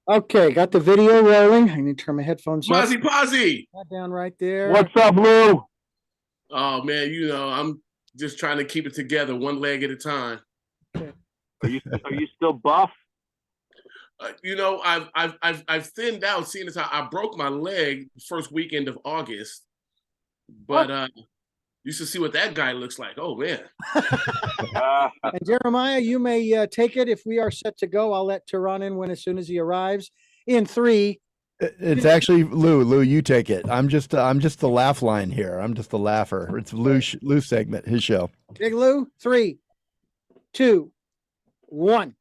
Okay, got the video rolling. I need to turn my headphones up. Mozzie Posse. That down right there. What's up, Lou? Oh man, I'm just trying to keep it together, one leg at a time. Are you still buff? I've thinned out. Seeing as how I broke my leg first weekend of August, but you should see what that guy looks like. Oh man. And Jeremiah, you may take it if we are set to go. I'll let Tehran in when as soon as he arrives. In 3. It's actually Lou. Lou, you take it. I'm just the laugh line here. I'm just the laugher. It's Lou's segment, his show. Big Lou, 3, 2, 1.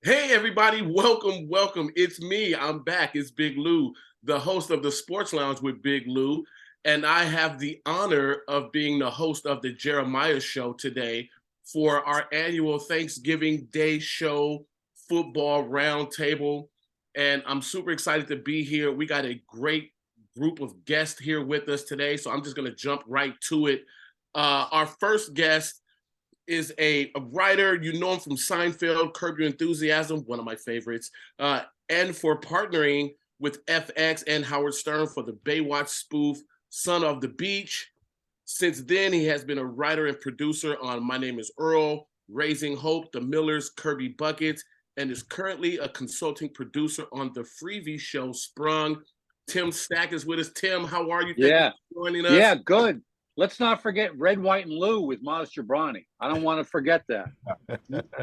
Hey everybody, welcome. It's me. I'm back. It's Big Lou, the host of the Sports Lounge with Big Lou, and I have the honor of being the host of the Jeremiah Show today for our annual Thanksgiving Day show, football roundtable. And I'm super excited to be here. We got a great group of guests here with us today, so I'm just going to jump right to it. Our first guest is a writer. You know him from Seinfeld, Curb Your Enthusiasm, one of my favorites, and for partnering with FX and Howard Stern for the Baywatch spoof, Son of the Beach. Since then, he has been a writer and producer on My Name is Earl, Raising Hope, The Millers, Kirby Buckets, and is currently a consulting producer on the Freevee show Sprung. Tim Stack is with us. Tim, how are you? Yeah. Thank you for joining us. Yeah, good. Let's not forget Red, White, and Lou with Maz Jobrani. I don't want to forget that.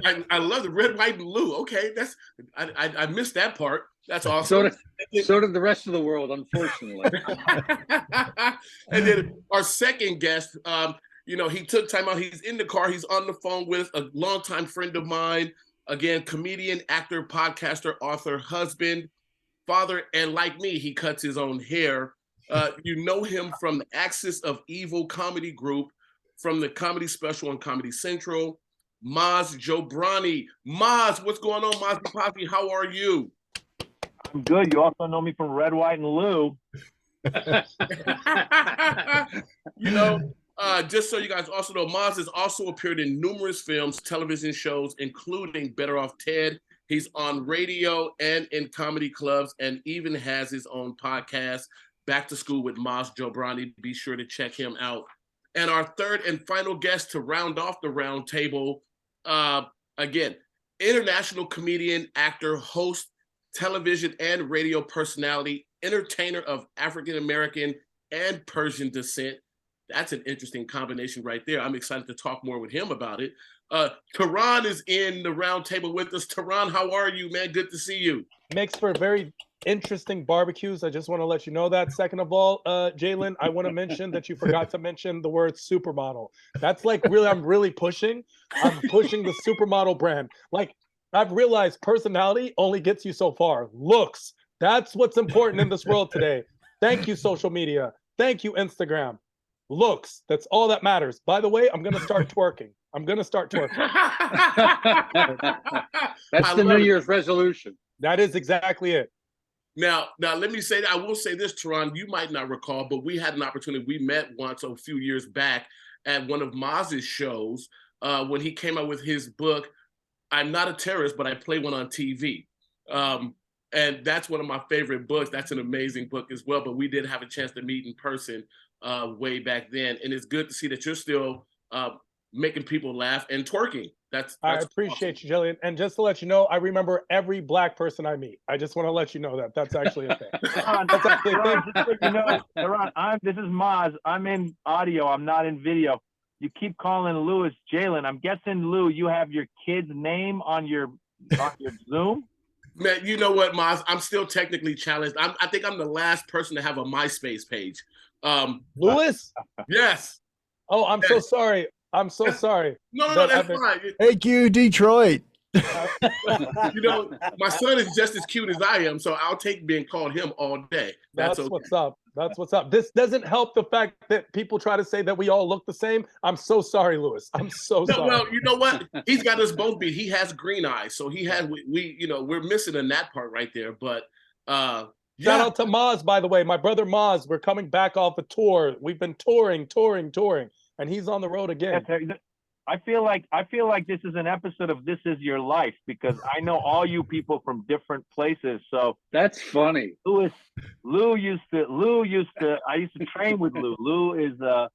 I love the Red, White, and Lou. Okay, I missed that part. That's awesome. So did the rest of the world, unfortunately. And then our second guest, he took time out. He's in the car. He's on the phone with a longtime friend of mine. Again, comedian, actor, podcaster, author, husband, father, and like me, he cuts his own hair. You know him from the Axis of Evil comedy group, from the comedy special on Comedy Central, Maz Jobrani. Maz, what's going on, Maz Posse? How are you? I'm good. You also know me from Red, White, and Lou. Just so you guys also know, Maz has also appeared in numerous films, television shows, including Better Off Ted. He's on radio and in comedy clubs, and even has his own podcast, Back to School with Maz Jobrani. Be sure to check him out. And our third and final guest to round off the round table, again, international comedian, actor, host, television and radio personality, entertainer of African-American and Persian descent. That's an interesting combination right there. I'm excited to talk more with him about it. Tehran is in the round table with us. Tehran, how are you, man? Good to see you. Makes for very interesting barbecues. I just want to let you know that. Second of all, Jalen, I want to mention that you forgot to mention the word supermodel. That's like I'm really pushing. I'm pushing the supermodel brand. Like, I've realized personality only gets you so far. Looks. That's what's important in this world today. Thank you, social media. Thank you, Instagram. Looks. That's all that matters. By the way, I'm going to start twerking. That's the New Year's resolution. That is exactly it. Now, let me say that. I will say this, Tehran, you might not recall, but we had an opportunity. We met once a few years back at one of Maz's shows when he came out with his book, I'm Not a Terrorist, but I Play One on TV. And that's one of my favorite books. That's an amazing book as well. But we did have a chance to meet in person way back then. And it's good to see that you're still making people laugh and twerking. That's I appreciate awesome. you, Jillian. And just to let you know, I remember every black person I meet. I just want to let you know that. That's actually a thing. That's actually a thing. Just so you know, this is Maz. I'm in audio. I'm not in video. You keep calling Louis Jalen. I'm guessing, Lou, you have your kid's name on your Zoom? Man, you know what, Maz? I'm still technically challenged. I think I'm the last person to have a MySpace page. Louis? Yes. Oh, I'm so sorry. I'm so sorry. No, that's fine. Thank you, Detroit. My son is just as cute as I am, so I'll take being called him all day. That's okay. What's up. That's what's up. This doesn't help the fact that people try to say that we all look the same. I'm so sorry, Louis. I'm so sorry. Well, you know what? He's got us both beat. He has green eyes, so he has. We're missing in that part right there. But shout out to Maz, by the way. My brother Maz. We're coming back off a tour. We've been touring, and he's on the road again. I feel like this is an episode of This Is Your Life because I know all you people from different places. So That's funny. Lou used to. I used to train with Lou. Lou is a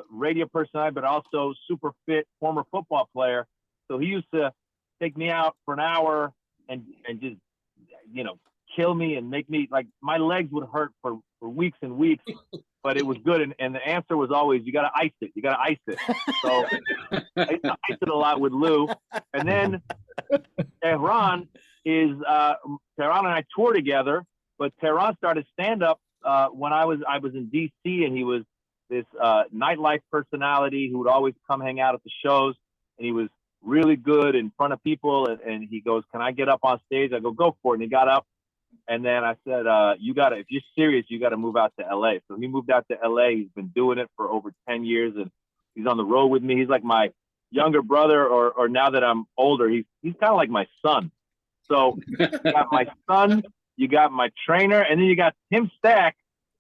radio personality, but also super fit former football player. So he used to take me out for an hour and just, you know, kill me and make me, like, my legs would hurt for weeks and weeks, but it was good. And the answer was always, you got to ice it. You got to ice it. So I used to ice it a lot with Lou. And then Tehran and I tour together, but Tehran started stand-up when I was in DC, and he was this nightlife personality who would always come hang out at the shows, and he was really good in front of people. And he goes, "Can I get up on stage?" I go for it. And he got up. And then I said, if you're serious, you got to move out to LA. So he moved out to LA. He's been doing it for over 10 years, and he's on the road with me. He's like my younger brother, or now that I'm older, he's kind of like my son. So you got my son, you got my trainer, and then you got Tim Stack,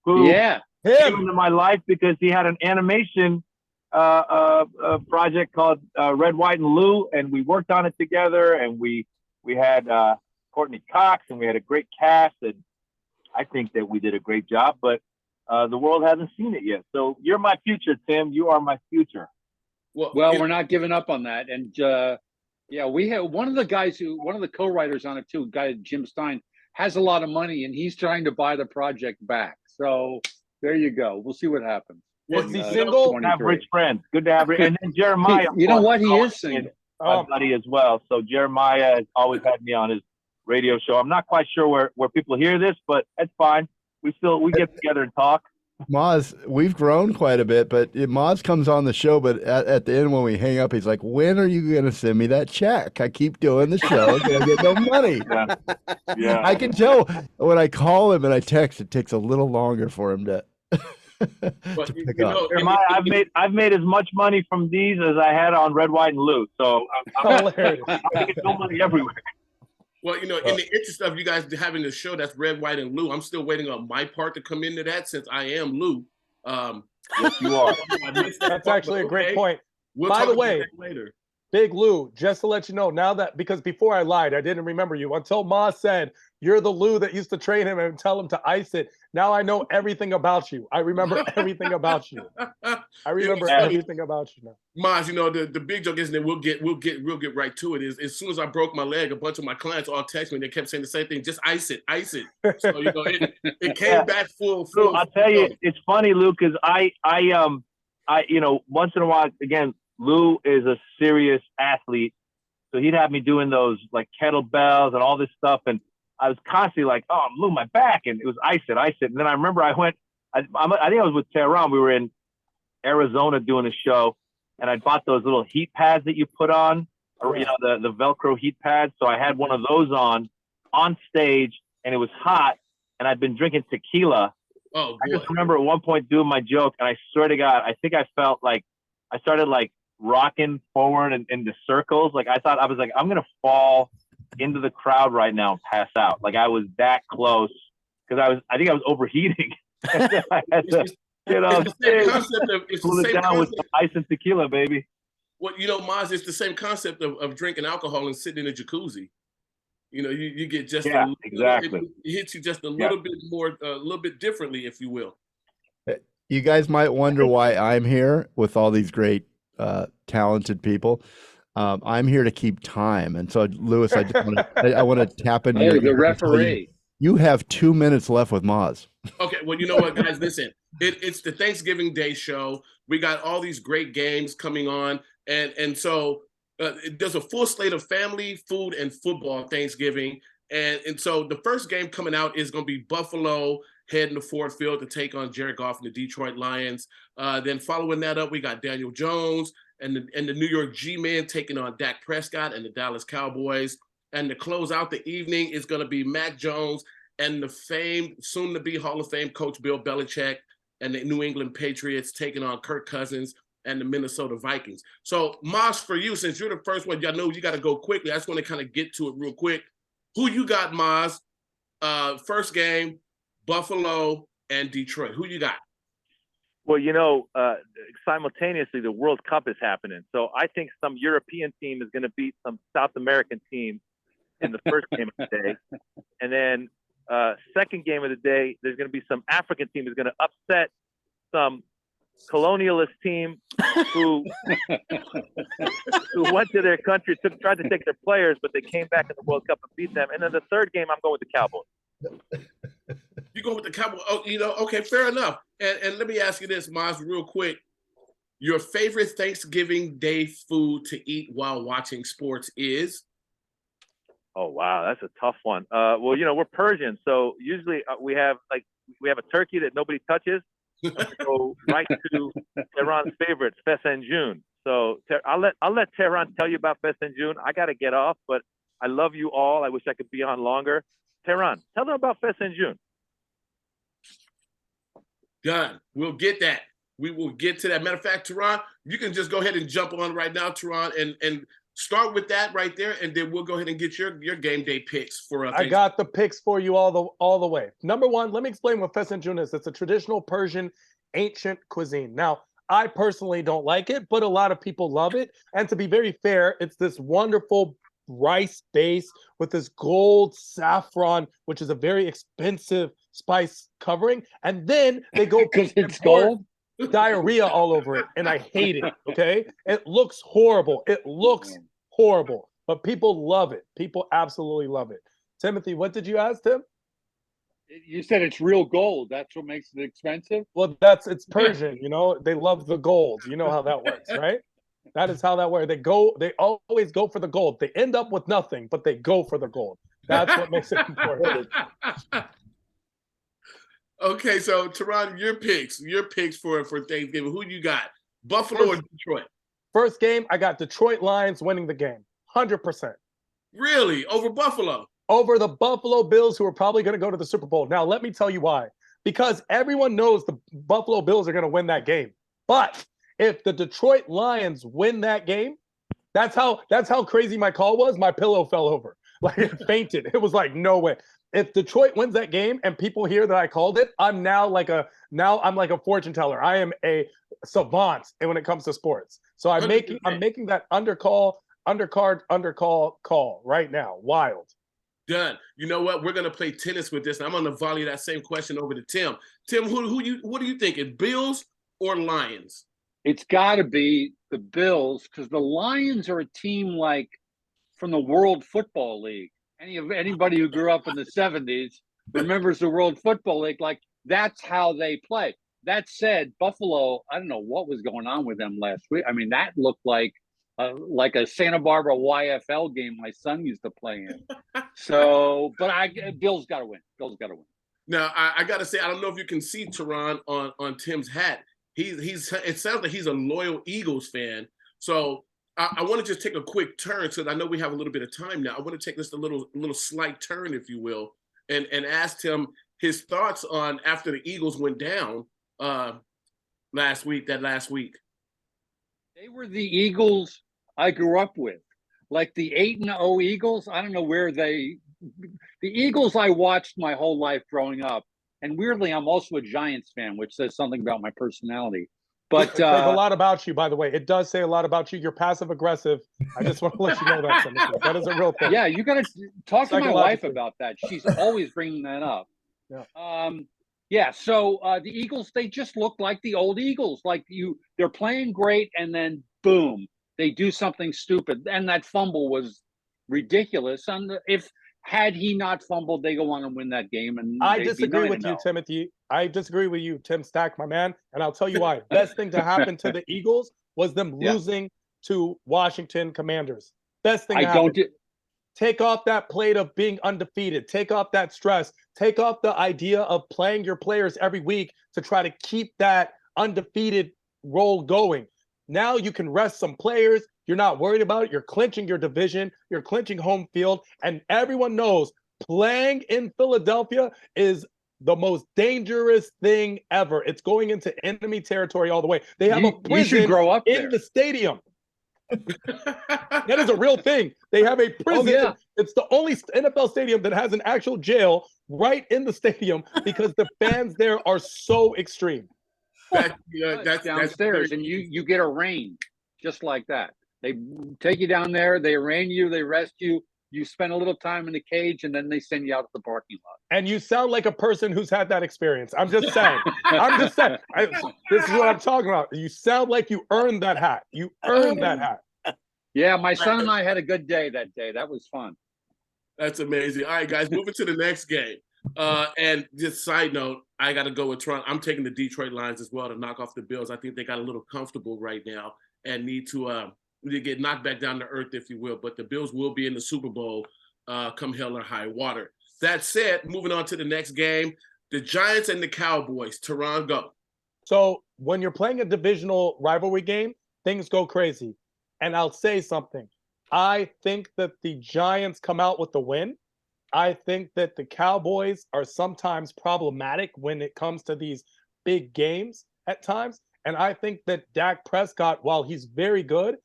who came into my life because he had an animation project called Red, White, and Lou, and we worked on it together, and we had Courtney Cox, and we had a great cast, and I think that we did a great job, but the world hasn't seen it yet. So you're my future, Tim. You are my future. Well, we're not giving up on that. And we have one of the co-writers on it too, guy Jim Stein, has a lot of money, and he's trying to buy the project back. So there you go. We'll see what happens. Was he single? Good to have rich friends. Good to have and then Jeremiah. You know what? He is single. My buddy as well. So Jeremiah has always had me on his radio show. I'm not quite sure where people hear this, but that's fine. We get together and talk. Maz, we've grown quite a bit, but Maz comes on the show, but at the end when we hang up, he's like, "When are you going to send me that check? I keep doing the show, I get no money." Yeah. I can tell when I call him and I text, it takes a little longer for him to pick up. Jeremiah, I've made as much money from these as I had on Red, White, and Lou. So I'm making no money everywhere. Well, in the interest of you guys having the show that's Red, White, and Lou, I'm still waiting on my part to come into that since I am Lou. Yes, you are. That's actually a great point. By the way, later. Big Lou, just to let you know, now that, because before I lied, I didn't remember you until Ma said you're the Lou that used to train him and tell him to ice it. Now I know everything about you. I remember everything about you. I remember everything about you now. Maz, the big joke is that we'll get right to it. Is as soon as I broke my leg, a bunch of my clients all text me. They kept saying the same thing: just ice it. So it came back full. Lou, I'll tell you, it's funny, Lou, because I once in a while, again, Lou is a serious athlete, so he'd have me doing those like kettlebells and all this stuff, and I was constantly like, "Oh, Lou, my back," and it was ice it. And then I remember I think I was with Tehran. We were in Arizona doing a show, and I bought those little heat pads that you put on, or the Velcro heat pads. So I had one of those on stage, and it was hot, and I'd been drinking tequila. Oh, boy. I just remember at one point doing my joke, and I swear to God, I think I felt like I started like rocking forward and into circles. Like I was like, I'm gonna fall into the crowd right now and pass out. Like I was that close because I think I was overheating. I had to, cool it down with some ice and tequila, baby. Well, Maz, it's the same concept of drinking alcohol and sitting in a jacuzzi. You get just exactly. It hits you just a little bit more, a little bit differently, if you will. You guys might wonder why I'm here with all these great, talented people. I'm here to keep time, and so Louis, I want to tap into the referee. You have 2 minutes left with Maz. Okay, well, you know what, guys? Listen, it's the Thanksgiving Day show. We got all these great games coming on, and so there's a full slate of family, food, and football on Thanksgiving, and so the first game coming out is going to be Buffalo heading to Ford Field to take on Jared Goff and the Detroit Lions. Then following that up, we got Daniel Jones and the New York G-Men taking on Dak Prescott and the Dallas Cowboys. And to close out the evening is going to be Mac Jones and the famed, soon-to-be Hall of Fame coach Bill Belichick and the New England Patriots taking on Kirk Cousins and the Minnesota Vikings. So, Maz, for you, since you're the first one, y'all know you got to go quickly. I just want to kind of get to it real quick. Who you got, Maz? First game, Buffalo and Detroit. Who you got? Well, simultaneously the World Cup is happening. So I think some European team is going to beat some South American team in the first game of the day. And then second game of the day, there's going to be some African team that's going to upset some colonialist team who went to their country, tried to take their players, but they came back in the World Cup and beat them. And then the third game, I'm going with the Cowboys. You go with the Cowboys. Oh, okay, fair enough. And let me ask you this, Maz, real quick. Your favorite Thanksgiving Day food to eat while watching sports is? Oh, wow, that's a tough one. Well, we're Persian, so usually we have a turkey that nobody touches. Go right to Tehran's favorites, Fesenjoon. So I'll let Tehran tell you about Fesenjoon. I got to get off, but I love you all. I wish I could be on longer. Tehran, tell them about Fesenjoon. Done. We'll get that. We will get to that. Matter of fact, Tehran, you can just go ahead and jump on right now, Tehran, and start with that right there, and then we'll go ahead and get your game day picks for us. I got the picks for you all the way. Number one, let me explain what Fesenjoon is. It's a traditional Persian ancient cuisine. Now, I personally don't like it, but a lot of people love it. And to be very fair, it's this wonderful rice base with this gold saffron, which is a very expensive spice covering. And then they go because it's gold. Diarrhea all over it, and I hate it. Okay, it looks horrible. It looks horrible, but people love it. People absolutely love it. Timothy, what did you ask Tim? You said it's real gold. That's what makes it expensive. Well, it's Persian. They love the gold. You know how that works, right? That is how that works. They always go for the gold. They end up with nothing, but they go for the gold. That's what makes it important. Okay, so Tehran, your picks for Thanksgiving. Who you got? Buffalo or Detroit? First game, I got Detroit Lions winning the game, 100%. Really? Over Buffalo? Over the Buffalo Bills, who are probably going to go to the Super Bowl. Now, let me tell you why. Because everyone knows the Buffalo Bills are going to win that game. But if the Detroit Lions win that game, that's how crazy my call was. My pillow fell over. Like it fainted. It was like, no way. If Detroit wins that game and people hear that I called it, I'm like a fortune teller. I am a savant when it comes to sports. So I'm making that undercard call right now. Wild. Done. You know what? We're gonna play tennis with this. I'm gonna volley that same question over to Tim. Tim, what are you thinking? Bills or Lions? It's got to be the Bills because the Lions are a team like from the World Football League. Anybody who grew up in the 70s remembers the World Football League. Like that's how they play. That said, Buffalo, I don't know what was going on with them last week. I mean, that looked like a Santa Barbara YFL game my son used to play in. So, but Bills got to win. Bills got to win. Now, I got to say, I don't know if you can see Tehran on Tim's hat. It sounds like he's a loyal Eagles fan. So I want to just take a quick turn because I know we have a little bit of time now. I want to take this a little slight turn, if you will, and ask him his thoughts on after the Eagles went down last week. They were the Eagles I grew up with, like the 8-0 Eagles. I don't know where the Eagles I watched my whole life growing up. And weirdly, I'm also a Giants fan, which says something about my personality. But it says a lot about you, by the way. It does say a lot about you. You're passive aggressive. I just want to let you know that. Timothy. That is a real thing. Yeah, you got to talk to my wife about that. She's always bringing that up. Yeah. So the Eagles, they just look like the old Eagles. They're playing great, and then boom, they do something stupid. And that fumble was ridiculous. And had he not fumbled, they go on and win that game. And I disagree with you, Timothy. I disagree with you, Tim Stack, my man. And I'll tell you why. Best thing to happen to the Eagles was them losing to Washington Commanders. Best thing to happen. Take off that plate of being undefeated. Take off that stress. Take off the idea of playing your players every week to try to keep that undefeated role going. Now you can rest some players. You're not worried about it. You're clinching your division. You're clinching home field. And everyone knows playing in Philadelphia is the most dangerous thing ever. It's going into enemy territory all the way. They have a prison in the stadium. That is a real thing. They have a prison. Oh, yeah. It's the only NFL stadium that has an actual jail right in the stadium because the fans there are so extreme. That's downstairs, and you get arraigned just like that. They take you down there, they arraign you, they arrest you. You spend a little time in the cage, and then they send you out to the parking lot. And you sound like a person who's had that experience. I'm just saying. This is what I'm talking about. You sound like you earned that hat. You earned that hat. Yeah, my son and I had a good day that day. That was fun. That's amazing. All right, guys, moving to the next game. And just side note, I got to go with Toronto. I'm taking the Detroit Lions as well to knock off the Bills. I think they got a little comfortable right now and need to get knocked back down to earth, if you will. But the Bills will be in the Super Bowl come hell or high water. That said, moving on to the next game, the Giants and the Cowboys. Tehran, go. So when you're playing a divisional rivalry game, things go crazy. And I'll say something. I think that the Giants come out with the win. I think that the Cowboys are sometimes problematic when it comes to these big games at times. And I think that Dak Prescott, while he's very good,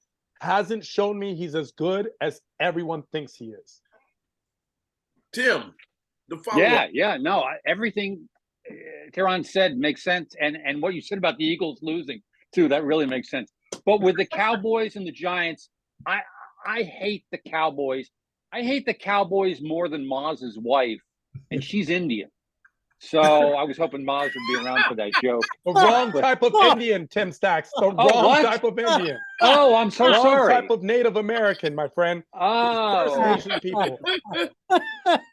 hasn't shown me he's as good as everyone thinks he is. Tim, the follow-up. Yeah. No, everything Tehran said makes sense. And what you said about the Eagles losing, too, that really makes sense. But with the Cowboys and the Giants, I hate the Cowboys. I hate the Cowboys more than Maz's wife, and she's Indian. So I was hoping Maz would be around for that joke. The wrong type of Indian, Tim Stacks. The wrong type of Indian. Oh, I'm so wrong sorry. Type of Native American, my friend. Oh. First Nation people.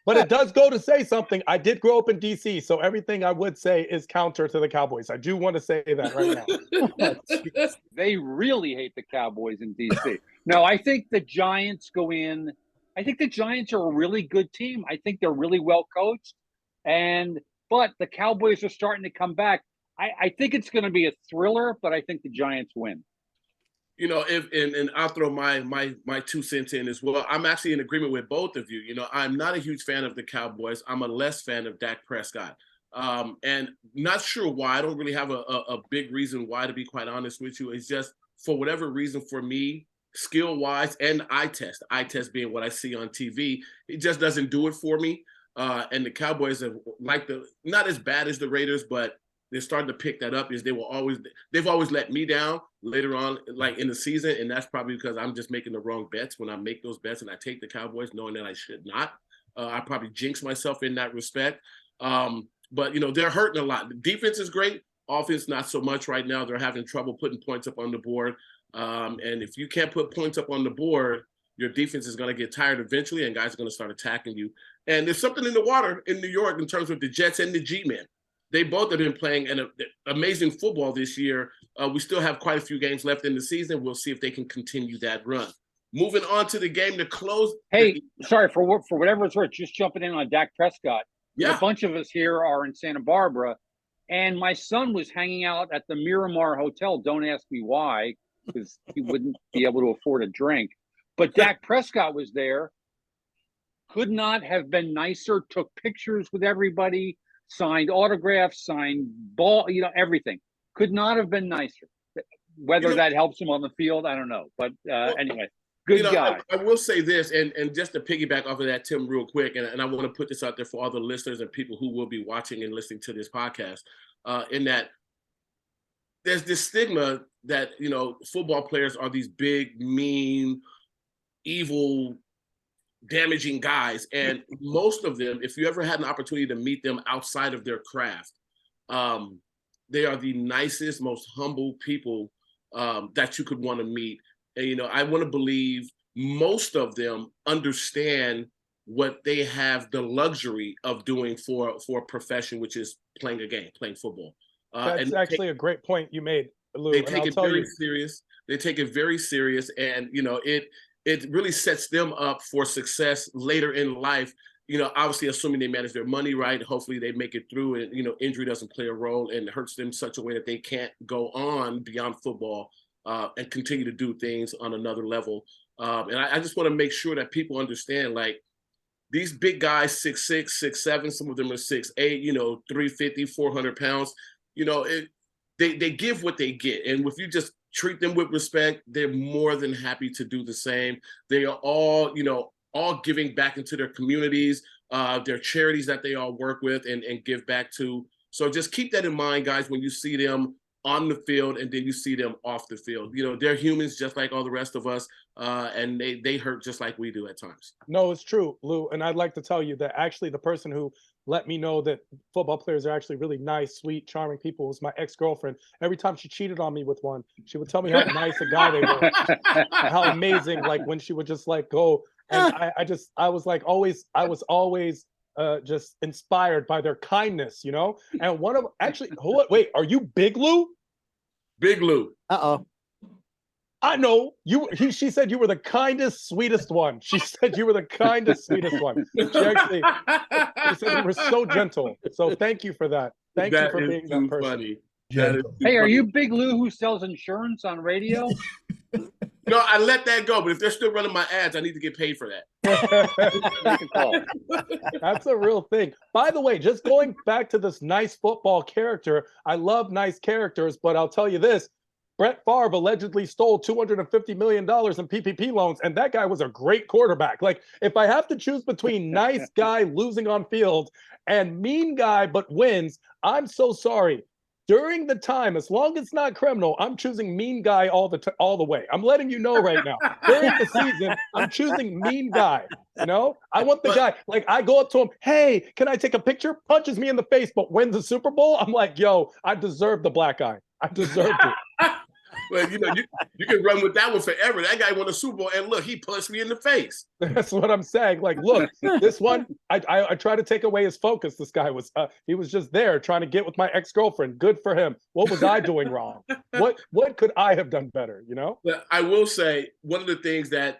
But it does go to say something. I did grow up in D.C., so everything I would say is counter to the Cowboys. I do want to say that right now. They really hate the Cowboys in D.C. No, I think the Giants go in. I think the Giants are a really good team. I think they're really well coached. But the Cowboys are starting to come back. I think it's going to be a thriller, but I think the Giants win. You know, and I'll throw my 2 cents in as well. I'm actually in agreement with both of you. You know, I'm not a huge fan of the Cowboys. I'm a less fan of Dak Prescott. And not sure why. I don't really have a big reason why, to be quite honest with you. It's just for whatever reason for me, skill-wise and eye test being what I see on TV, it just doesn't do it for me. And the Cowboys are not as bad as the Raiders, but they're starting to pick that up. They've always let me down later on, like in the season, and that's probably because I'm just making the wrong bets when I make those bets and I take the Cowboys knowing that I should not. I probably jinx myself in that respect. But you know, they're hurting a lot. The defense is great, offense not so much right now. They're having trouble putting points up on the board. And if you can't put points up on the board, your defense is going to get tired eventually, and guys are going to start attacking you. And there's something in the water in New York in terms of the Jets and the G-Men. They both have been playing an amazing football this year. We still have quite a few games left in the season. We'll see if they can continue that run. Moving on to the game to close. Hey, sorry, for whatever it's worth, just jumping in on Dak Prescott. Yeah. A bunch of us here are in Santa Barbara, and my son was hanging out at the Miramar Hotel. Don't ask me why, because he wouldn't be able to afford a drink. But Dak Prescott was there. Could not have been nicer. Took pictures with everybody. Signed autographs, signed ball, everything. Could not have been nicer. Whether that helps him on the field, I don't know. But anyway, good guy. I will say this, and just to piggyback off of that, Tim, real quick, and I want to put this out there for all the listeners and people who will be watching and listening to this podcast, in that there's this stigma that, football players are these big, mean, evil, damaging guys, and most of them, if you ever had an opportunity to meet them outside of their craft, they are the nicest, most humble people that you could want to meet. And I want to believe most of them understand what they have the luxury of doing for a profession, which is playing a game, playing football. That's actually a great point you made, Lou. They take it very serious. They take it very serious, and it really sets them up for success later in life. Obviously, assuming they manage their money right, hopefully they make it through, and injury doesn't play a role and hurts them in such a way that they can't go on beyond football and continue to do things on another level. And I just want to make sure that people understand, like, these big guys, 6'6", 6'7", some of them are 6'8", 350, 400 pounds. They give what they get, and if you just treat them with respect, they're more than happy to do the same. They are all giving back into their communities, their charities that they all work with and give back to. So just keep that in mind, guys, when you see them on the field, and then you see them off the field. You know, they're humans just like all the rest of us, and they hurt just like we do at times. No, it's true, Lou. And I'd like to tell you that actually the person who let me know that football players are actually really nice, sweet, charming people was my ex-girlfriend. Every time she cheated on me with one, she would tell me how nice a guy they were, how amazing, like when she would just like go. And I was always just inspired by their kindness, you know? And one of, actually, wait, are you Big Lou? Big Lou. Uh-oh. I know you. She said you were the kindest, sweetest one. She said you were the kindest, sweetest one. She said you were so gentle. So thank you for that. Thank you for being that person. Funny. Hey, are you Big Lou who sells insurance on radio? No, I let that go. But if they're still running my ads, I need to get paid for that. Make a call. That's a real thing. By the way, just going back to this nice football character, I love nice characters, but I'll tell you this. Brett Favre allegedly stole $250 million in PPP loans, and that guy was a great quarterback. Like, if I have to choose between nice guy losing on field and mean guy but wins, I'm so sorry. During the time, as long as it's not criminal, I'm choosing mean guy all the way. I'm letting you know right now. During the season, I'm choosing mean guy. You know, I want the guy, like, I go up to him, hey, can I take a picture? Punches me in the face, but wins the Super Bowl. I'm like, yo, I deserve the black eye. I deserved it. Well, you know, you can run with that one forever. That guy won a Super Bowl, and look, he punched me in the face. That's what I'm saying. Like, look, this one, I try to take away his focus. This guy was, he was just there trying to get with my ex-girlfriend. Good for him. What was I doing wrong? What could I have done better? You know? But I will say one of the things that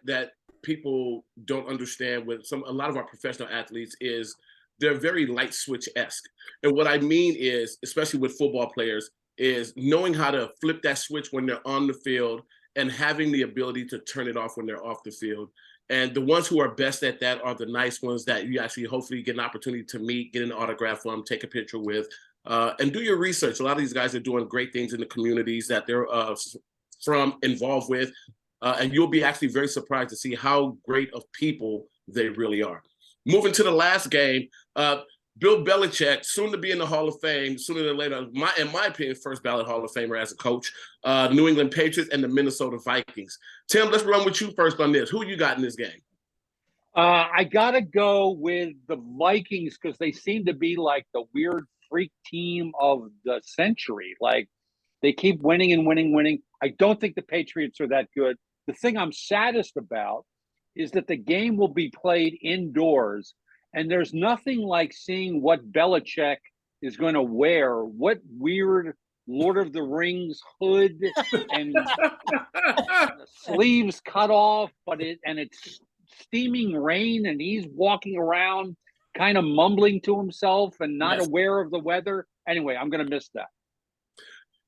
people don't understand with a lot of our professional athletes is they're very light switch-esque. And what I mean is, especially with football players, is knowing how to flip that switch when they're on the field and having the ability to turn it off when they're off the field. And the ones who are best at that are the nice ones that you actually hopefully get an opportunity to meet, get an autograph from, take a picture with, and do your research. A lot of these guys are doing great things in the communities that they're involved with. And you'll be actually very surprised to see how great of people they really are. Moving to the last game, Bill Belichick, soon to be in the Hall of Fame, sooner than later, in my opinion, first ballot Hall of Famer as a coach, the New England Patriots and the Minnesota Vikings. Tim, let's run with you first on this. Who you got in this game? I got to go with the Vikings because they seem to be like the weird freak team of the century. Like, they keep winning and winning. I don't think the Patriots are that good. The thing I'm saddest about is that the game will be played indoors. And there's nothing like seeing what Belichick is going to wear, what weird Lord of the Rings hood and sleeves cut off, and it's steaming rain, and he's walking around kind of mumbling to himself and not aware of the weather. Anyway, I'm going to miss that.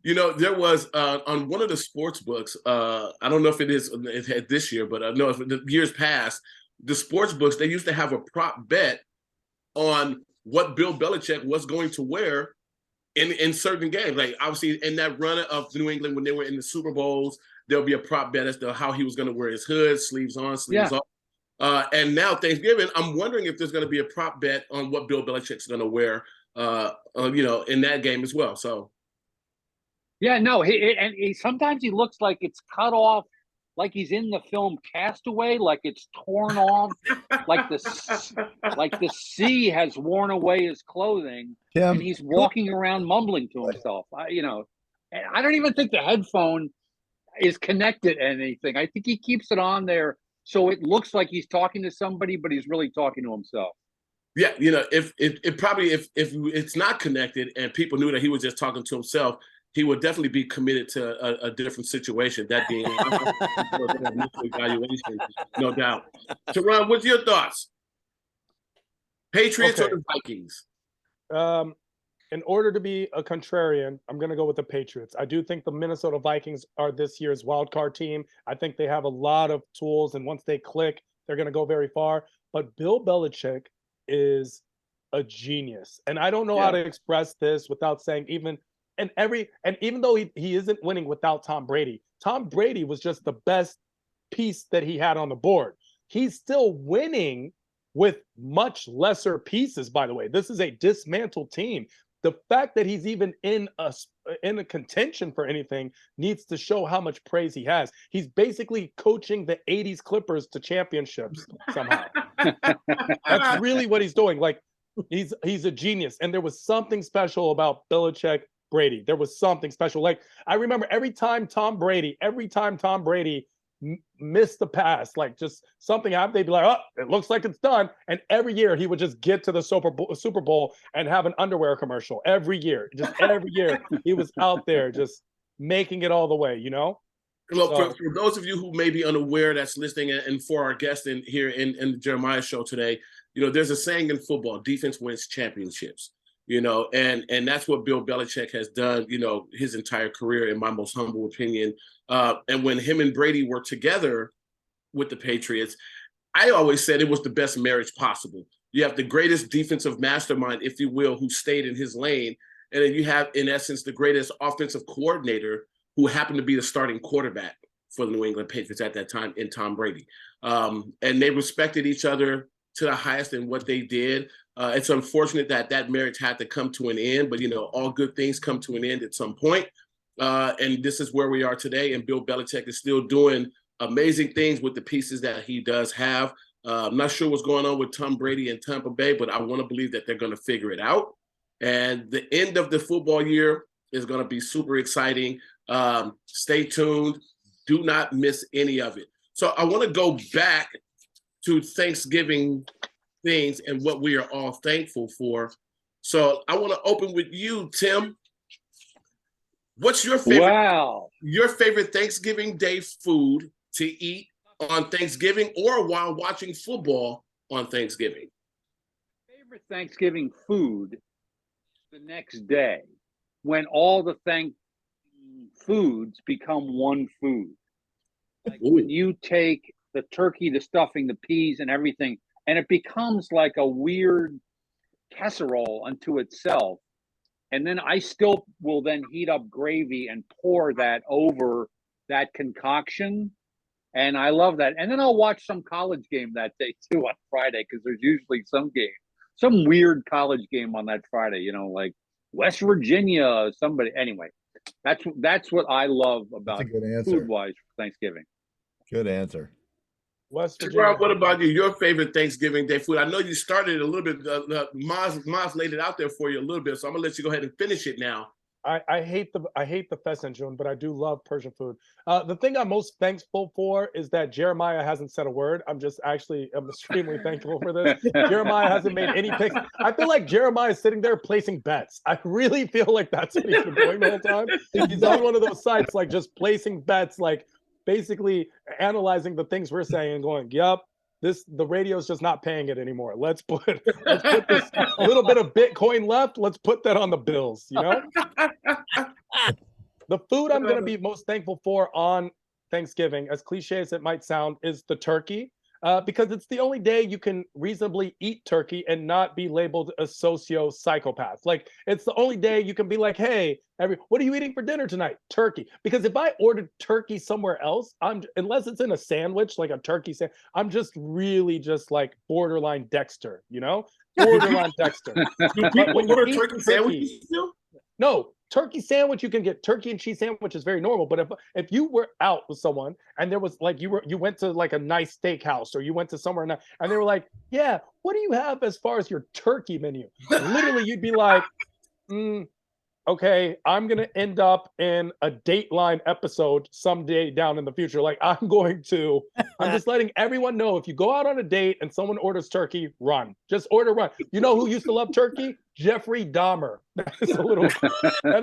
You know, there was on one of the sports books, I don't know if it had this year, but I know the years past, the sports books, they used to have a prop bet on what Bill Belichick was going to wear in certain games. Like, obviously, in that run of New England when they were in the Super Bowls, there'll be a prop bet as to how he was going to wear his hood, sleeves on, sleeves off. And now Thanksgiving, I'm wondering if there's going to be a prop bet on what Bill Belichick's going to wear, you know, in that game as well. So, yeah, no, he sometimes he looks like it's cut off, like he's in the film Castaway, like it's torn off, like the sea has worn away his clothing, and he's walking around mumbling to himself. You know, I don't even think the headphone is connected to anything. I think he keeps it on there so it looks like he's talking to somebody, but he's really talking to himself. Yeah, you know, if it's not connected and people knew that he was just talking to himself, he would definitely be committed to a different situation, that being evaluation, no doubt. Tehran, what's your thoughts? Patriots or the Vikings? In order to be a contrarian, I'm going to go with the Patriots. I do think the Minnesota Vikings are this year's wild card team. I think they have a lot of tools, and once they click, they're going to go very far. But Bill Belichick is a genius. And I don't know how to express this without saying even though he isn't winning without Tom Brady was just the best piece that he had on the board. He's still winning with much lesser pieces, by the way. This is a dismantled team. the fact that he's even in a contention for anything needs to show how much praise he has. He's basically coaching the 80s Clippers to championships somehow. That's really what he's doing. Like, he's a genius. And there was something special about Belichick Brady. There was something special. Like, I remember every time Tom Brady missed the pass, like just something happened, they'd be like, oh, it looks like it's done. And every year he would just get to the Super Bowl and have an underwear commercial. Every year he was out there just making it all the way, you know? Look, for those of you who may be unaware that's listening, and for our guests here in the Jeremiah show today, you know, there's a saying in football: defense wins championships. You know, and that's what Bill Belichick has done, you know, his entire career, in my most humble opinion. And when him and Brady were together with the Patriots, I always said it was the best marriage possible. You have the greatest defensive mastermind, if you will, who stayed in his lane. And then you have, in essence, the greatest offensive coordinator who happened to be the starting quarterback for the New England Patriots at that time, in Tom Brady. And they respected each other to the highest in what they did. It's unfortunate that marriage had to come to an end, but, you know, all good things come to an end at some point. And this is where we are today. And Bill Belichick is still doing amazing things with the pieces that he does have. I'm not sure what's going on with Tom Brady and Tampa Bay, but I want to believe that they're going to figure it out. And the end of the football year is going to be super exciting. Stay tuned. Do not miss any of it. So I want to go back to Thanksgiving things and what we are all thankful for. So I want to open with you, Tim. What's your favorite Thanksgiving Day food to eat on Thanksgiving or while watching football on Thanksgiving? Favorite Thanksgiving food the next day, when all the foods become one food. Like when you take the turkey, the stuffing, the peas, and everything, and it becomes like a weird casserole unto itself. And then I still will then heat up gravy and pour that over that concoction. And I love that. And then I'll watch some college game that day too on Friday, because there's usually some weird college game on that Friday, you know, like West Virginia, somebody. Anyway, that's what I love about food-wise for Thanksgiving. Good answer. West Virginia. What about you? Your favorite Thanksgiving Day food? I know you started a little bit. Maz laid it out there for you a little bit, so I'm gonna let you go ahead and finish it now. I hate the pheasant, June, but I do love Persian food. The thing I'm most thankful for is that Jeremiah hasn't said a word. I'm extremely thankful for this. Jeremiah hasn't made any picks. I feel like Jeremiah is sitting there placing bets. I really feel like that's what he's been doing the whole time. He's on one of those sites, like just placing bets, like basically analyzing the things we're saying and going, "Yep, the radio's just not paying it anymore. Let's put this little bit of Bitcoin left. Let's put that on the bills." You know, the food I'm going to be most thankful for on Thanksgiving, as cliche as it might sound, is the turkey, because it's the only day you can reasonably eat turkey and not be labeled a socio-psychopath. Like, it's the only day you can be like, "Hey, what are you eating for dinner tonight?" Turkey. Because if I ordered turkey somewhere else, unless it's in a sandwich, like a turkey sandwich, I'm just really just like borderline Dexter, you know? Borderline Dexter. Do people order turkey sandwiches still? No, turkey sandwich, you can get turkey and cheese sandwich is very normal. But if you were out with someone and there was like you went to like a nice steakhouse or you went to somewhere and they were like, "Yeah, what do you have as far as your turkey menu?" Literally, you'd be like, "Okay, I'm going to end up in a Dateline episode someday down in the future." Like, I'm just letting everyone know, if you go out on a date and someone orders turkey, run. Just run. You know who used to love turkey? Jeffrey Dahmer. That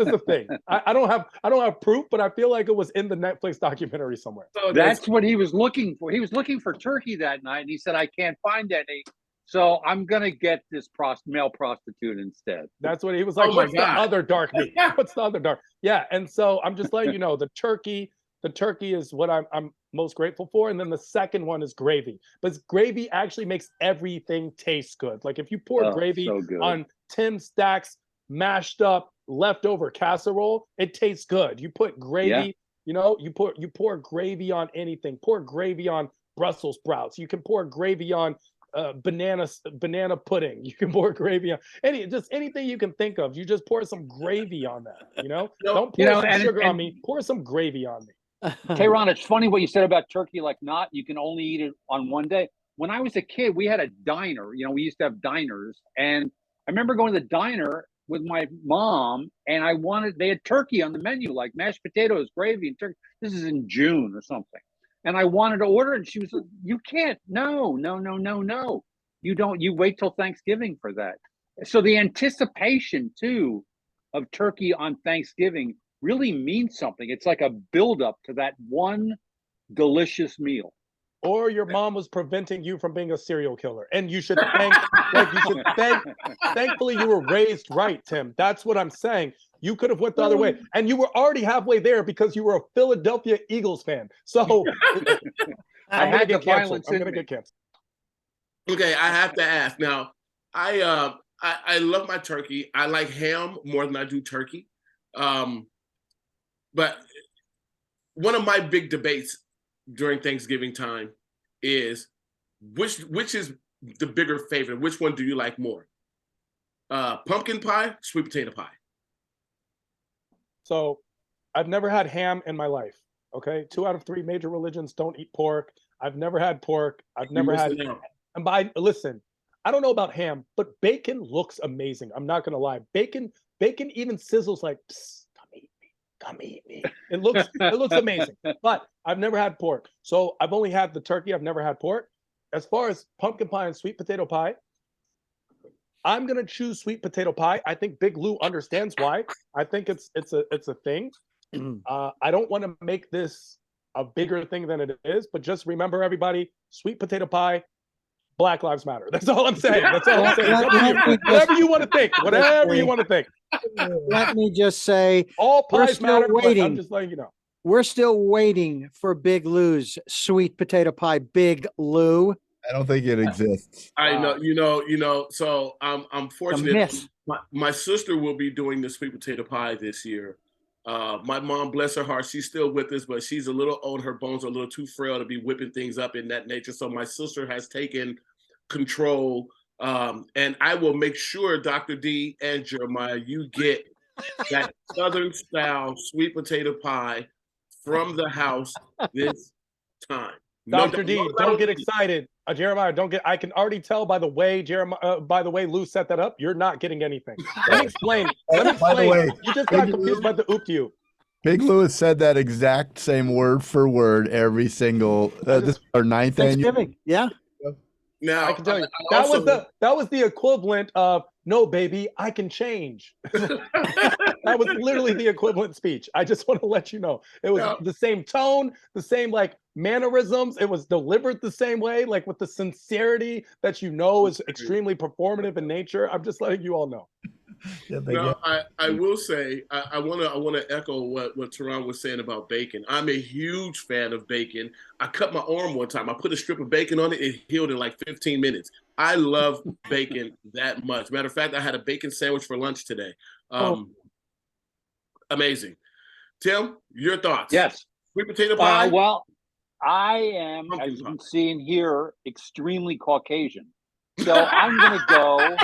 is the thing. I don't have proof, but I feel like it was in the Netflix documentary somewhere. So that's what he was looking for. He was looking for turkey that night, and he said, "I can't find any. So I'm going to get this male prostitute instead." That's what he was like. What's the other dark meat? What's the other dark? Yeah. And so I'm just letting you know, the turkey is what I'm most grateful for. And then the second one is gravy. But gravy actually makes everything taste good. Like, if you pour gravy on Tim Stack's mashed up leftover casserole, it tastes good. You put gravy, you know, you pour gravy on anything. Pour gravy on Brussels sprouts. You can pour gravy on banana pudding. You can pour gravy on anything you can think of. You just pour some gravy on that. Don't pour some sugar on me. Pour some gravy on me. Tehran, it's funny what you said about turkey. Like, not you can only eat it on one day. When I was a kid, we had a diner. We used to have diners, and I remember going to the diner with my mom, and they had turkey on the menu, like mashed potatoes, gravy, and turkey. This is in June or something. And I wanted to order it, and she was like, you can't. No. You don't. You wait till Thanksgiving for that. So the anticipation, too, of turkey on Thanksgiving really means something. It's like a buildup to that one delicious meal. Or your mom was preventing you from being a serial killer, and you should thankfully you were raised right, Tim. That's what I'm saying. You could have went the other way, and you were already halfway there because you were a Philadelphia Eagles fan. So I'm gonna get canceled. Okay, I have to ask now. I love my turkey. I like ham more than I do turkey. But one of my big debates during Thanksgiving time is which is the bigger favorite? Which one do you like more? Pumpkin pie, sweet potato pie. So I've never had ham in my life. Okay. 2 out of 3 major religions don't eat pork. I've never had pork. I've never had. Listen, I don't know about ham, but bacon looks amazing. I'm not gonna lie. Bacon even sizzles like, psst, come eat me. It looks amazing. But I've never had pork. So I've only had the turkey. I've never had pork. As far as pumpkin pie and sweet potato pie, I'm gonna choose sweet potato pie. I think Big Lou understands why. I think it's a thing. I don't want to make this a bigger thing than it is, but just remember, everybody, sweet potato pie, Black Lives Matter. That's all I'm saying. That's all I'm saying. Whatever you want to think. Whatever you want to think. Let me just say, all pies matter. Waiting. I'm just letting you know. We're still waiting for Big Lou's sweet potato pie. Big Lou. I don't think it exists. I know, So I'm fortunate. My sister will be doing the sweet potato pie this year. My mom, bless her heart, she's still with us, but she's a little old. Her bones are a little too frail to be whipping things up in that nature. So my sister has taken control, and I will make sure, Dr. D and Jeremiah, you get that Southern style sweet potato pie from the house this time. Dr. D, don't get excited. Jeremiah, don't get. I can already tell by the way Lou set that up, you're not getting anything. Let me explain. By the way, you just got confused by the oop to you. Big Lou has said that exact same word for word every single. This is our 9th Thanksgiving. annual. Yeah. Now I can tell you that was the equivalent of no, baby, I can change. That was literally the equivalent speech. I just want to let you know it was the same tone, the same mannerisms. It was delivered the same way, with the sincerity that is extremely performative in nature. I'm just letting you all know. I will say I want to echo what Tehran was saying about bacon. I'm a huge fan of bacon. I cut my arm one time. I put a strip of bacon on it. It healed in like 15 minutes. I love bacon that much. Matter of fact, I had a bacon sandwich for lunch today. Amazing. Tim, your thoughts? Yes. Sweet potato pie? Well, I am, as you can see in here, extremely Caucasian. So I'm going to go.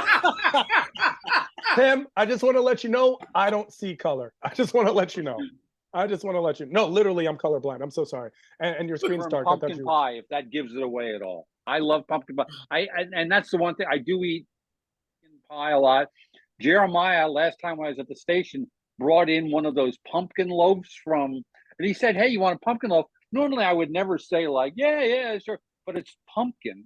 Tim, I just want to let you know, I don't see color. I just want to let you know. No, literally, I'm colorblind. I'm so sorry. And your screen's dark. Pumpkin pie, if that gives it away at all. I love pumpkin pie. And that's the one thing. I do eat pumpkin pie a lot. Jeremiah, last time I was at the station, brought in one of those pumpkin loaves and he said, hey, you want a pumpkin loaf? Normally, I would never say yeah, sure. But it's pumpkin.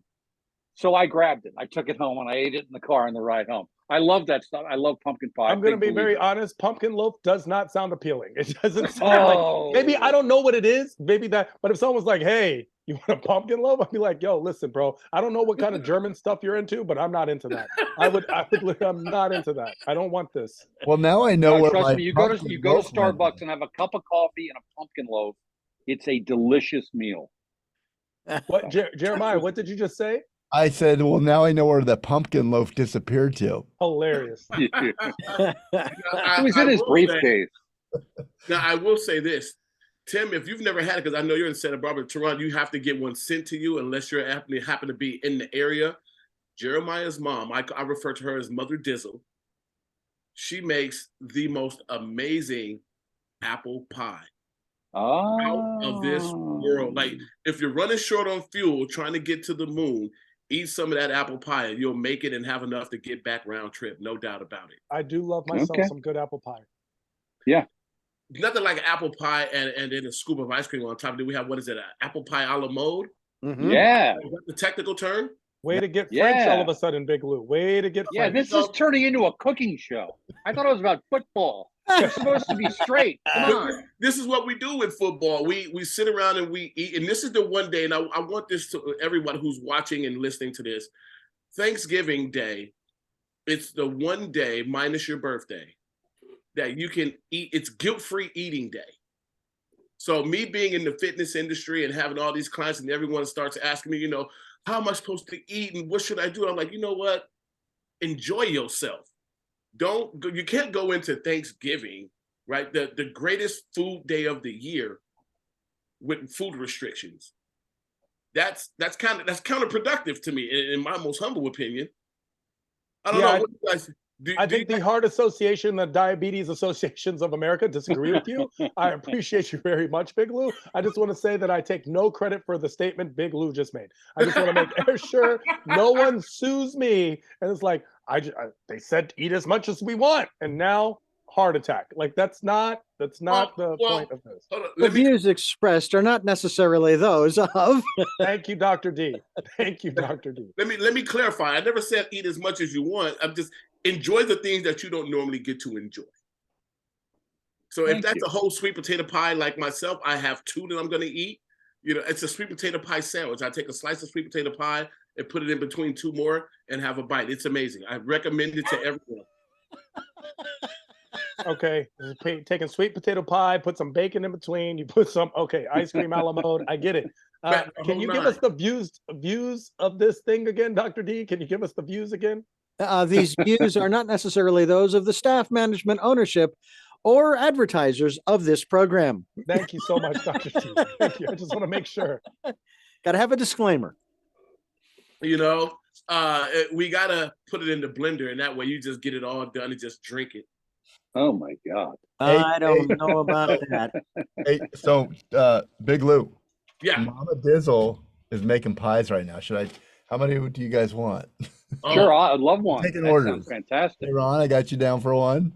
So I grabbed it. I took it home and I ate it in the car on the ride home. I love that stuff. I love pumpkin pie. I'm going to be very honest. Pumpkin loaf does not sound appealing. It doesn't sound maybe I don't know what it is. Maybe that. But if someone was like, hey, you want a pumpkin loaf? I'd be like, yo, listen, bro. I don't know what kind of German stuff you're into, but I'm not into that. I'm not into that. I don't want this. Well, now I know what trust me, you go to Starbucks and have a cup of coffee and a pumpkin loaf. It's a delicious meal. What, Jeremiah, what did you just say? I said, well, now I know where the pumpkin loaf disappeared to. Hilarious. It was in his briefcase. Now, I will say this. Tim, if you've never had it, because I know you're in Santa Barbara, Tehran, you have to get one sent to you unless you happen to be in the area. Jeremiah's mom, I refer to her as Mother Dizzle. She makes the most amazing apple pie. Out of this world. Like, if you're running short on fuel, trying to get to the moon, eat some of that apple pie and you'll make it and have enough to get back round trip. No doubt about it. I do love myself some good apple pie. Yeah. Nothing like apple pie and then a scoop of ice cream on top. Then we have, what is it, apple pie a la mode? Mhm. Yeah. Is that the technical term? Way to get French all of a sudden, Big Lou. Way to get Yeah, French. this is turning into a cooking show. I thought it was about football. It's supposed to be straight. Come on. This is what we do with football. We sit around and we eat. And this is the one day, and I want this to everyone who's watching and listening to this. Thanksgiving Day, it's the one day minus your birthday that you can eat. It's guilt-free eating day. So me being in the fitness industry and having all these clients and everyone starts asking me, how am I supposed to eat and what should I do? I'm like, you know what? Enjoy yourself. You can't go into Thanksgiving, right? The greatest food day of the year with food restrictions. That's counterproductive to me, in my most humble opinion. I don't know. What do you guys, I think the Heart Association, the Diabetes Associations of America disagree with you. I appreciate you very much, Big Lou. I just want to say that I take no credit for the statement Big Lou just made. I just want to make sure no one sues me. And it's like, they said eat as much as we want, and now heart attack. Like that's not the point of this. The views expressed are not necessarily those of. Thank you, Dr. D. Thank you, Dr. D. Let me clarify. I never said eat as much as you want. I'm just enjoy the things that you don't normally get to enjoy. So if that's a whole sweet potato pie like myself, I have two that I'm going to eat. It's a sweet potato pie sandwich. I take a slice of sweet potato pie and put it in between two more and have a bite. It's amazing. I recommend it to everyone. Okay, taking sweet potato pie, put some bacon in between. You put some ice cream a la mode. I get it. Can you give us the views of this thing again, Dr. D? Can you give us the views again? These views are not necessarily those of the staff, management, ownership, or advertisers of this program. Thank you so much, Dr. D. Thank you. I just want to make sure. Got to have a disclaimer. We got to put it in the blender, and that way you just get it all done and just drink it. Oh my God. I don't know about that. Hey, so Big Lou. Yeah. Mama Dizzle is making pies right now. How many do you guys want? Sure, I'd love one. Taking orders. Fantastic. Hey, Ron, I got you down for one.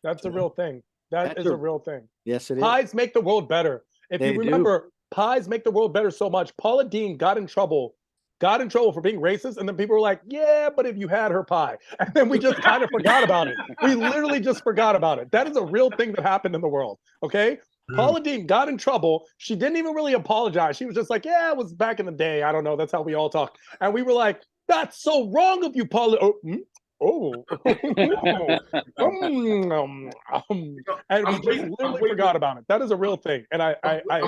That's a real thing. That's a real thing. Yes, it is. Pies make the world better. If you remember, pies make the world better so much. Paula Deen got in trouble for being racist, and then people were like, yeah, but if you had her pie. And then we just kind of forgot about it. We literally just forgot about it. That is a real thing that happened in the world, okay? Paula Deen got in trouble. She didn't even really apologize. She was just like, yeah, it was back in the day. I don't know. That's how we all talk. And we were like, that's so wrong of you, Paula. And we just literally forgot about it. That is a real thing. And I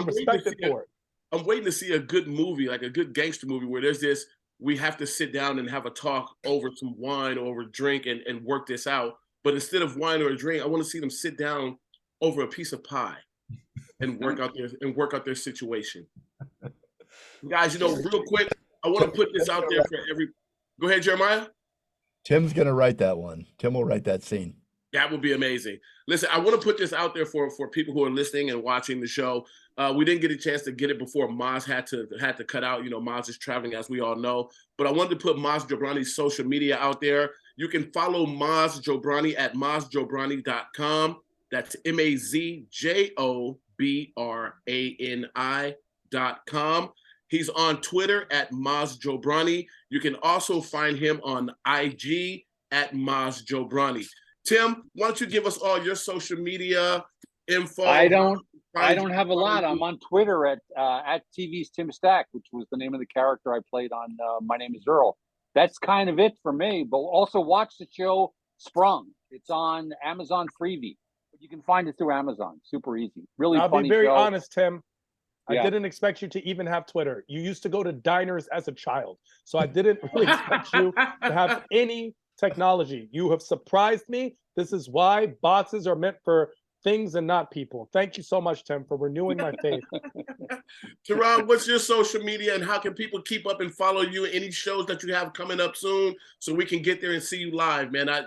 respect it for it. I'm waiting to see a good movie, like a good gangster movie, where there's this, we have to sit down and have a talk over some wine or over a drink and work this out. But instead of wine or a drink, I want to see them sit down over a piece of pie and work out their situation. Guys, real quick, I want to put this out there for go ahead, Jeremiah. Tim's going to write that one. Tim will write that scene. That would be amazing. Listen, I want to put this out there for people who are listening and watching the show. We didn't get a chance to get it before Maz had to cut out. Maz is traveling, as we all know. But I wanted to put Maz Jobrani's social media out there. You can follow Maz Jobrani at mazjobrani.com. That's MazJobrani.com. He's on Twitter at Maz Jobrani. You can also find him on IG at Maz Jobrani. Tim, why don't you give us all your social media info? I don't have a lot. I'm on Twitter at TV's Tim Stack, which was the name of the character I played on My Name is Earl. That's kind of it for me. But also watch the show Sprung. It's on Amazon Freevee. You can find it through Amazon. Super easy. Really funny show. I'll be very honest, Tim. I didn't expect you to even have Twitter. You used to go to diners as a child. So I didn't really expect you to have any technology. You have surprised me. This is why boxes are meant for things and not people. Thank you so much, Tim, for renewing my faith. Tehran, what's your social media and how can people keep up and follow you? Any shows that you have coming up soon so we can get there and see you live, man? I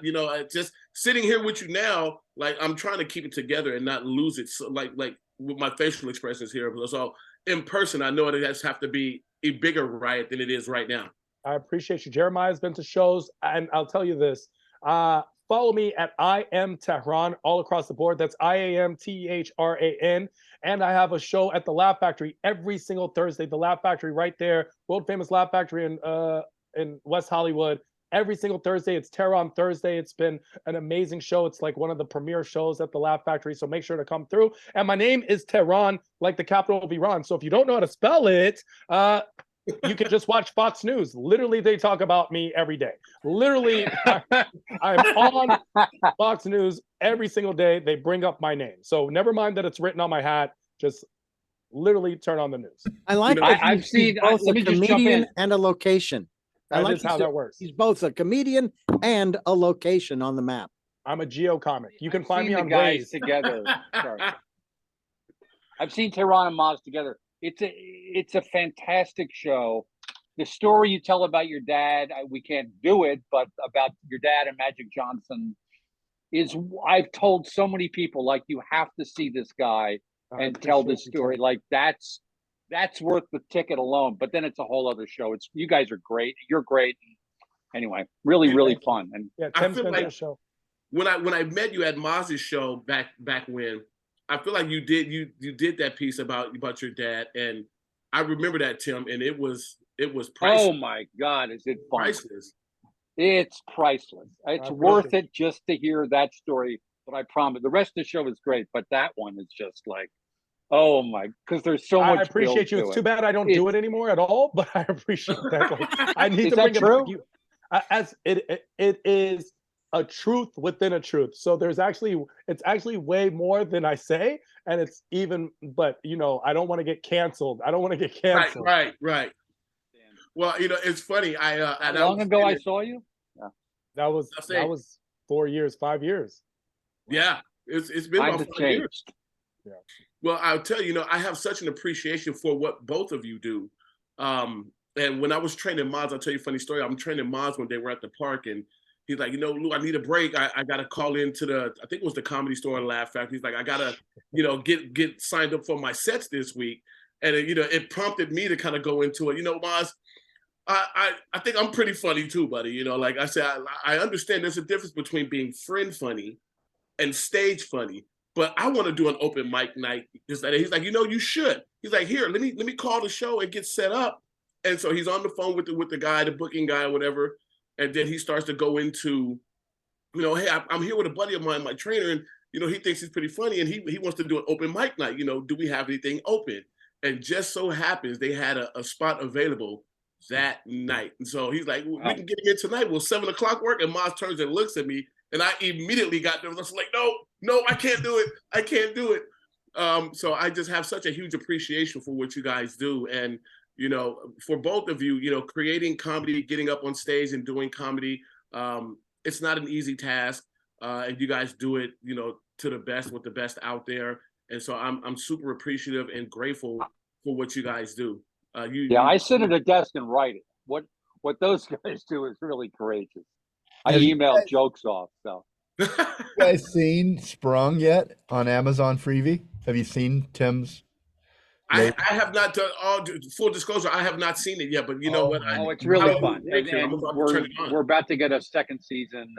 just sitting here with you now, like I'm trying to keep it together and not lose it. So like with my facial expressions here. So in person, I know it has have to be a bigger riot than it is right now. I appreciate you. Jeremiah's been to shows, and I'll tell you this. Follow me at I Am Tehran all across the board. That's IAMTEHRAN. And I have a show at the Laugh Factory every single Thursday. The Laugh Factory right there, world famous Laugh Factory in West Hollywood. Every single Thursday, it's Tehran Thursday. It's been an amazing show. It's like one of the premier shows at the Laugh Factory. So make sure to come through. And my name is Tehran, like the capital of Iran. So if you don't know how to spell it, you can just watch Fox News. Literally, they talk about me every day. Literally, I'm on Fox News every single day. They bring up my name. So never mind that it's written on my hat. Just literally turn on the news. I like that I've seen. both Let a me just jump comedian in. and a location. That is how that works. He's both a comedian and a location on the map. I'm a geo comic. You can I've find me seen the on guys Waze. together. Sorry. I've seen Tehran and Maz together. It's a fantastic show. The story you tell about your dad, we can't do it, but about your dad and Magic Johnson is, I've told so many people, like, you have to see this guy and tell this story. Like, that's worth the ticket alone. But then it's a whole other show. You guys are great. You're great. Anyway, really fun. And Yeah, I Tim's feel been like to the show. when I met you at Maz's show back when, I feel like you did that piece about your dad, and I remember that, Tim, and it was priceless. oh my God, is it fun? Priceless. It's priceless. It's worth it just to hear that story. But I promise, the rest of the show is great, but that one is just like, oh my, because there's so much. I appreciate you. It's too bad I don't do it anymore at all, but I appreciate that. Like, I need Is to that bring true? it back. As it is a truth within a truth. So it's actually way more than I say, and it's even. But I don't want to get canceled. I don't want to get canceled. Right. Well, it's funny. How long ago I saw you? Yeah. That was 4 years, 5 years. Yeah, it's been Times about have 5 years. changed. Yeah. Well, I'll tell you, I have such an appreciation for what both of you do. And when I was training Maz, I'll tell you a funny story. I'm training Maz one day. We're at the park, and he's like, Lou, I need a break. I got to call into I think it was the Comedy Store and Laugh Factory. He's like, I got to, get signed up for my sets this week. And, it prompted me to kind of go into it. Maz, I think I'm pretty funny too, buddy. Like I said, I understand there's a difference between being friend funny and stage funny. But I want to do an open mic night. He's like, you should. He's like, here, let me call the show and get set up. And so he's on the phone with the guy, the booking guy, or whatever. And then he starts to go into, hey, I'm here with a buddy of mine, my trainer, and he thinks he's pretty funny, and he wants to do an open mic night. Do we have anything open? And just so happens they had a spot available that night. And so he's like, we can get him in tonight. Will 7 o'clock work? And Maz turns and looks at me, and I immediately got nervous. I was like, no, I can't do it. I can't do it. So I just have such a huge appreciation for what you guys do. And, for both of you, creating comedy, getting up on stage and doing comedy, it's not an easy task. And you guys do it, to the best with the best out there. And so I'm super appreciative and grateful for what you guys do. I sit at a desk and write it. What those guys do is really courageous. I email jokes off. So, you guys seen Sprung yet on Amazon Freevee? Have you seen Tim's? I have not done full disclosure. I have not seen it yet, but you know what? It's really fun. And we're about to get a second season.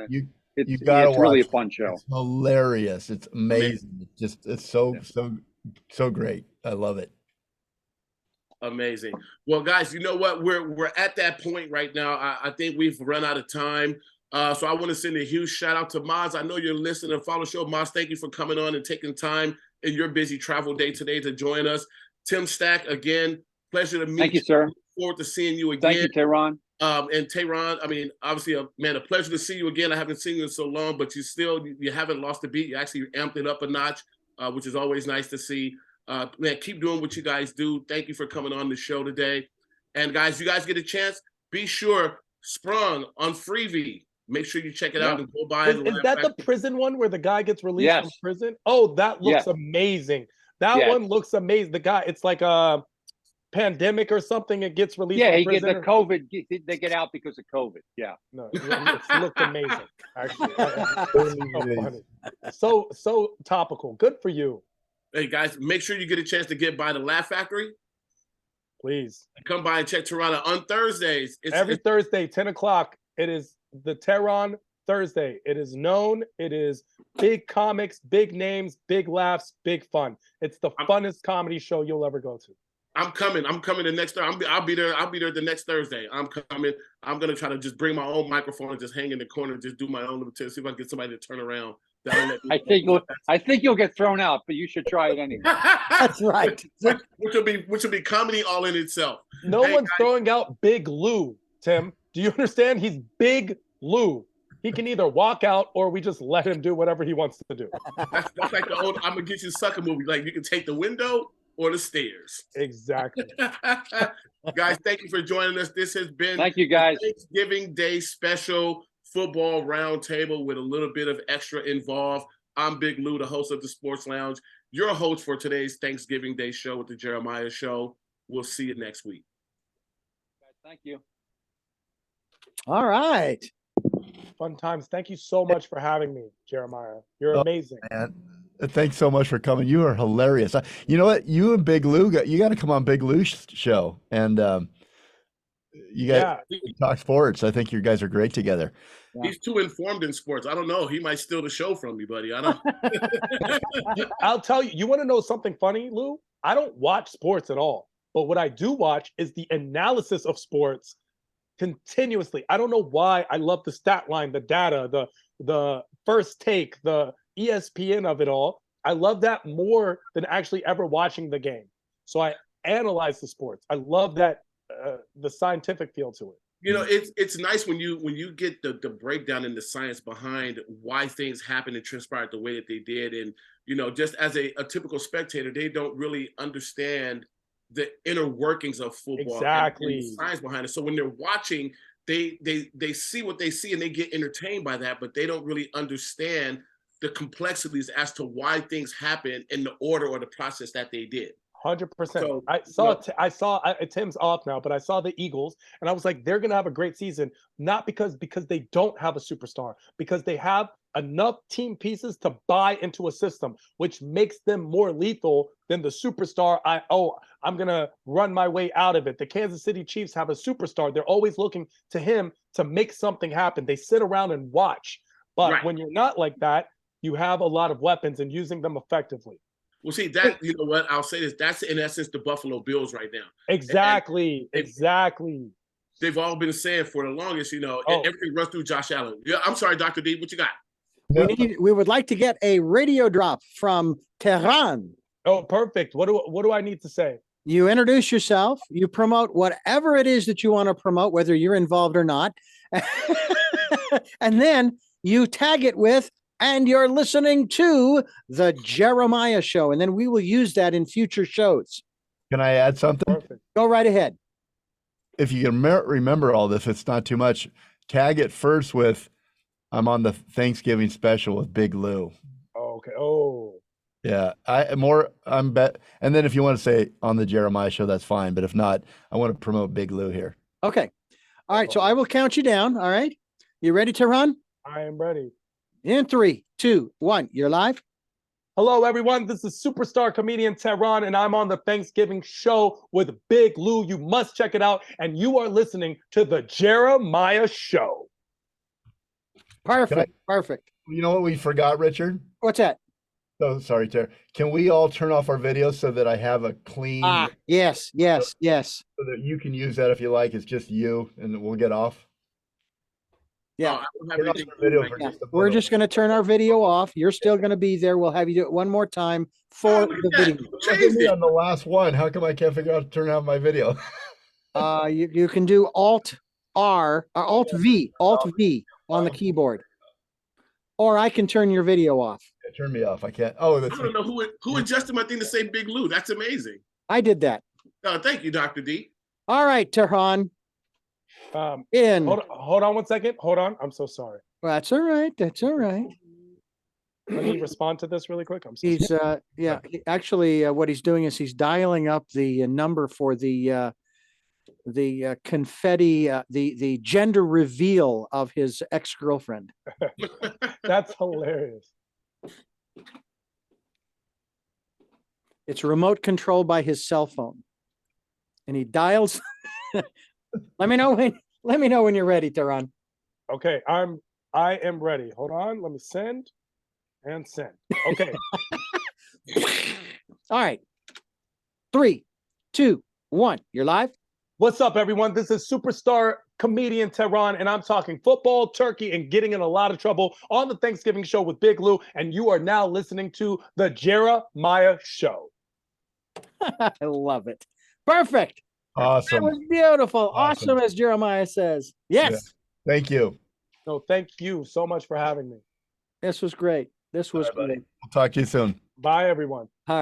It's really a fun show. It's hilarious. It's amazing. It's so great. I love it. Amazing. Well, guys, you know what? We're at that point right now. I think we've run out of time. So I want to send a huge shout out to Maz. I know you're listening and follow the show. Maz, thank you for coming on and taking time in your busy travel day today to join us. Tim Stack, again, pleasure to meet you. Thank you, sir. Look forward to seeing you again. Thank you, Tehran. And Tehran, obviously, a pleasure to see you again. I haven't seen you in so long, but you haven't lost a beat. You actually amped it up a notch, which is always nice to see. Man, keep doing what you guys do. Thank you for coming on the show today. And guys, you guys get a chance, be sure, Sprung on Freevee, Make sure you check it out and go by. Is that the prison one where the guy gets released from prison? Oh, that looks amazing. That one looks amazing. The guy, it's like a pandemic or something. It gets released. Yeah, from he gets prison the COVID. They get out because of COVID. Yeah. No, it looked amazing. Actually, so topical. Good for you. Hey guys, make sure you get a chance to get by the Laugh Factory. Please come by and check Tehran on Thursdays. Every Thursday, 10 o'clock. It is the Tehran Thursday. It is known. It is big comics, big names, big laughs, big fun. It's the funnest comedy show you'll ever go to. I'm coming the next Thursday. I'll be there the next Thursday. I'm coming. I'm gonna try to just bring my own microphone and just hang in the corner, just do my own little test, see if I can get somebody to turn around. I think you'll get thrown out, but you should try it anyway. That's right. Which will be comedy all in itself. No one's throwing out Big Lou, Tim. Do you understand? He's Big Lou. He can either walk out or we just let him do whatever he wants to do. That's like the old I'm gonna get you sucker movie. Like you can take the window or the stairs. Exactly. Guys, thank you for joining us. This has been Thank you guys. Thanksgiving Day special football roundtable with a little bit of extra involved. I'm Big Lou, the host of the Sports Lounge, your host for today's Thanksgiving Day show with the Jeremiah Show. We'll see you next week. Thank you. All right. Fun times. Thank you so much for having me, Jeremiah. You're amazing. Man. Thanks so much for coming. You are hilarious. You know what? You and Big Lou, you got to come on Big Lou's show. And you guys talk sports. I think you guys are great together. Yeah. He's too informed in sports. I don't know. He might steal the show from me, buddy. I don't. I'll tell you. You want to know something funny, Lou? I don't watch sports at all. But what I do watch is the analysis of sports continuously. I don't know why. I love the stat line, the data, the first take, the ESPN of it all. I love that more than actually ever watching the game. So I analyze the sports. I love that the scientific feel to it. You know, it's nice when you get the breakdown and the science behind why things happened and transpired the way that they did. And, you know, just as a typical spectator, they don't really understand the inner workings of football. Exactly. And the science behind it. So when they're watching, they see what they see and they get entertained by that, but they don't really understand the complexities as to why things happen in the order or the process that they did. 100%. So, I saw Tim's off now, but I saw the Eagles and I was like, they're going to have a great season, not because they don't have a superstar, because they have enough team pieces to buy into a system, which makes them more lethal than the superstar. I'm going to run my way out of it. The Kansas City Chiefs have a superstar. They're always looking to him to make something happen. They sit around and watch. But when you're not like that, you have a lot of weapons and using them effectively. Well, see, that, you know what, I'll say this, that's in essence the Buffalo Bills right now. Exactly. Exactly. They've all been saying for the longest, you know, everything runs through Josh Allen. Yeah, I'm sorry, Dr. D, what you got? We would like to get a radio drop from Tehran. Oh, perfect. What do I need to say? You introduce yourself, you promote whatever it is that you want to promote, whether you're involved or not. And then you tag it with, and you're listening to the Jeremiah Show. And then we will use that in future shows. Can I add something? Perfect. Go right ahead. If you can remember all this, it's not too much. Tag it first with, I'm on the Thanksgiving special with Big Lou. Oh, okay. Oh. Yeah. And then if you want to say on the Jeremiah Show, that's fine. But if not, I want to promote Big Lou here. Okay. All right. So I will count you down. All right. You ready to run? I am ready. In 3, 2, 1, you're live. Hello, everyone. This is superstar comedian Tehran, and I'm on the Thanksgiving Show with Big Lou. You must check it out. And you are listening to the Jeremiah Show. Perfect. Perfect. You know what we forgot, Richard? What's that? Oh, sorry, Tara. Can we all turn off our video so that I have a clean? Yes. So that you can use that if you like. It's just you, and we'll get off. Yeah. We're just going to turn our video off. You're still going to be there. We'll have you do it one more time for the video. Change me on the last one. How come I can't figure out to turn on my video? You can do Alt R or Alt V on the keyboard, or I can turn your video off. Yeah, turn me off. I can't. Oh, I don't know who adjusted my thing to say Big Lou. That's amazing. I did that. Thank you, Dr. D. All right, Tehran. In. Hold on 1 second. Hold on. I'm so sorry. Well, that's all right. That's all right. Let me respond to this really quick. I'm so He's sorry. actually what he's doing is he's dialing up the number for the confetti, the gender reveal of his ex-girlfriend. That's hilarious. It's remote controlled by his cell phone, and he dials. Let me know when you're ready, Tehran. Okay, I am ready. Hold on. Let me send and send. Okay. All right. 3, 2, 1. You're live. What's up, everyone? This is superstar comedian Tehran, and I'm talking football, turkey, and getting in a lot of trouble on the Thanksgiving show with Big Lou. And you are now listening to the Jeremiah Show. I love it. Perfect. Awesome. That was beautiful. Awesome, as Jeremiah says. Yes. Yeah. Thank you. No, thank you so much for having me. This was great. This was great. We'll talk to you soon. Bye, everyone. All right.